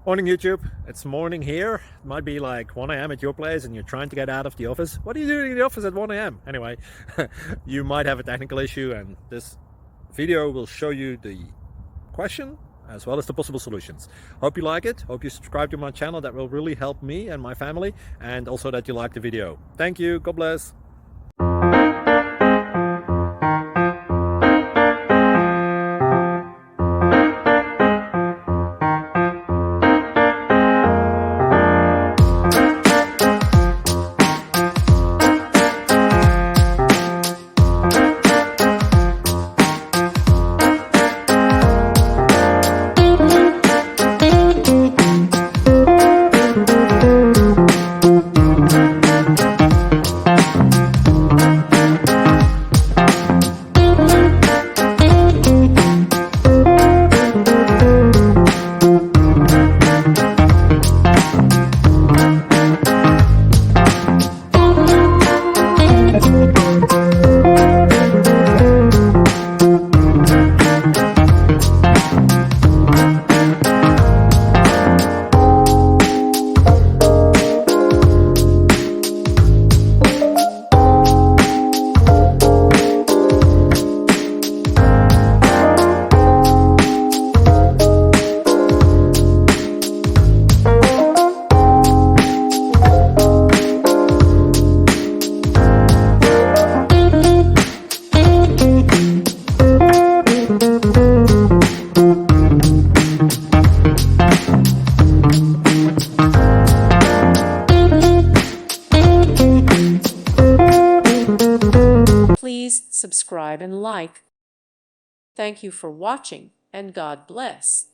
Morning YouTube, it's morning here. It might be like 1 a.m. at your place and you're trying to get out of the office. What are you doing in the office at 1 a.m? Anyway, you might have a technical issue and this video will show you the question as well as the possible solutions. Hope you like it, hope you subscribe to my channel. That will really help me and my family, and also that you like the video. Thank you, God bless. Please subscribe and like. Thank you for watching, and God bless.